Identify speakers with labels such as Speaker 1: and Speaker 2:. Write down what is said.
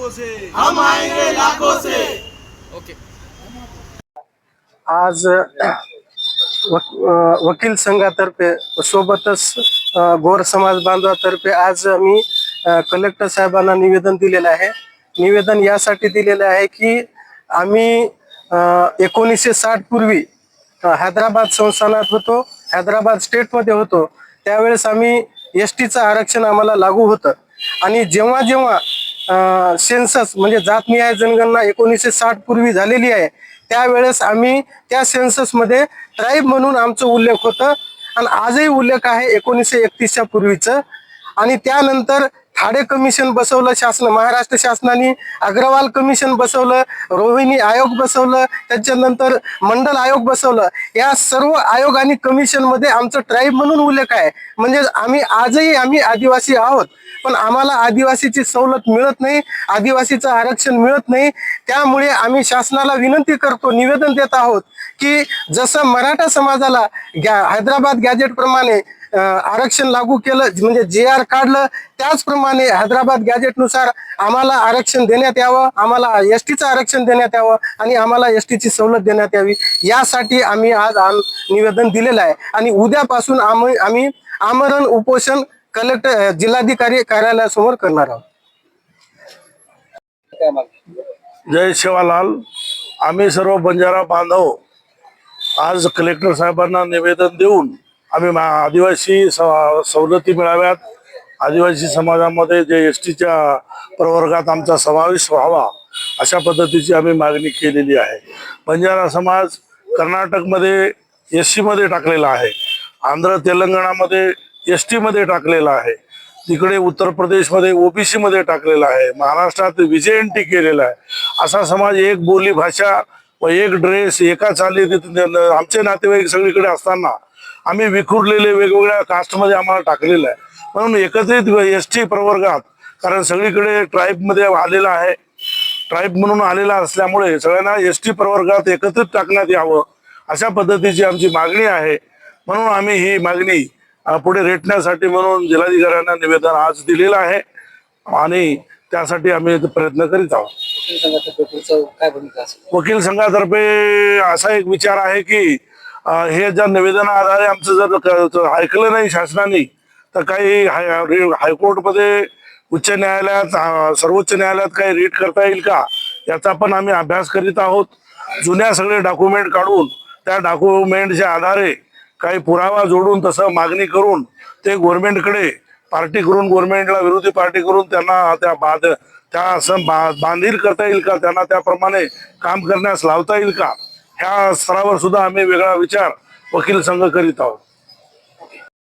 Speaker 1: लाखों से, हम आएंगे लाखों से।
Speaker 2: ओके.
Speaker 3: आज वकील संघातर्फे सोबतच गोर समाज बांधवातर्फे आज मी कलेक्टर साहेबांना निवेदन दिलेलं आहे. निवेदन यासाठी दिलेलं आहे की आम्ही 1960 पूर्वी हैदराबाद संस्थानात होतो, हैदराबाद स्टेटमध्ये होतो. त्यावेळेस आम्ही एसटीचं आरक्षण आम्हाला लागू होतं आणि जेव्हा जेव्हा सेन्सस म्हणजे जातनिहाय जनगणना 1960 पूर्वी झालेली आहे त्यावेळेस आम्ही त्या सेन्ससमध्ये ट्राईब म्हणून आमचं उल्लेख होतं आणि आजही उल्लेख आहे 1931च्या पूर्वीचं. आणि त्यानंतर ठाडे कमिशन बसवलं शासन, महाराष्ट्र शासनाने अग्रवाल कमिशन बसवलं, रोहिणी आयोग बसवलं, त्याच्यानंतर मंडल आयोग बसवलं. या सर्व आयोग आणि कमिशनमध्ये आमचं ट्राईब म्हणून उल्लेख आहे. म्हणजे आजही आम्ही आदिवासी आहोत, पण आम्हाला आदिवासीची सवलत मिळत नाही, आदिवासीचं आरक्षण मिळत नाही. त्यामुळे आम्ही शासनाला विनंती करतो, निवेदन देत आहोत की जसं मराठा समाजाला हैदराबाद गॅजेट प्रमाणे आरक्षण लागू केलं, म्हणजे JR काढलं, त्याचप्रमाणे हैदराबाद गॅजेटनुसार आम्हाला आरक्षण देण्यात यावं, आम्हाला एसटीचं आरक्षण देण्यात यावं आणि आम्हाला एसटीची सवलत देण्यात यावी. यासाठी आम्ही आज निवेदन दिलेलं आहे आणि उद्यापासून आम्ही आमरण उपोषण कलेक्टर जिल्हाधिकारी कार्यालयासमोर करणार आहोत.
Speaker 4: जय शिवालाल. आम्ही सर्व बंजारा बांधव आज कलेक्टर साहेबांना निवेदन देऊन आम्ही आदिवासी सवलती मिळाव्यात, आदिवासी समाजामध्ये जे एसटीच्या प्रवर्गात आमचा समावेश व्हावा अशा पद्धतीची आम्ही मागणी केलेली आहे. बंजारा समाज कर्नाटकमध्ये SC मध्ये टाकलेला आहे, आंध्र तेलंगणामध्ये ST मध्ये टाकलेला आहे, तिकडे उत्तर प्रदेशमध्ये OBC मध्ये टाकलेला आहे, महाराष्ट्रात VJNT केलेला आहे. असा समाज एक बोली भाषा व एक ड्रेस एका चालीत आमचे नातेवाईक सगळीकडे असताना आम्ही विखुरलेले वेगवेगळ्या कास्टमध्ये आम्हाला टाकलेलं आहे. म्हणून एकत्रित ST प्रवर्गात, कारण सगळीकडे ट्राईबमध्ये आलेला आहे, ट्राईब म्हणून आलेला असल्यामुळे सगळ्यांना ST प्रवर्गात एकत्रित टाकण्यात यावं अशा पद्धतीची आमची मागणी आहे. म्हणून आम्ही ही मागणी पुढे रेटण्यासाठी म्हणून जिल्हाधिकाऱ्यांना निवेदन आज दिलेलं आहे आणि त्यासाठी आम्ही प्रयत्न करीत आहोत. वकील संघातर्फे असा एक विचार आहे की हे जर निवेदनाआधारे आमचं जर ऐकलं नाही शासनाने तर काही हायकोर्टमध्ये, उच्च न्यायालयात, सर्वोच्च न्यायालयात काही रीट करता येईल का याचा पण आम्ही अभ्यास करीत आहोत. जुन्या सगळे डॉक्युमेंट काढून त्या डॉक्युमेंटच्या आधारे काही पुरावा जोडून तसं मागणी करून ते गव्हर्नमेंटकडे पार्टी करून, गव्हर्नमेंटला विरोधी पार्टी करून त्यांना त्या असं बांधील करता येईल का, त्यांना त्याप्रमाणे काम करण्यास लावता येईल का, ह्या स्तरावर सुद्धा आम्ही वेगळा विचार वकील संघ करीत आहोत.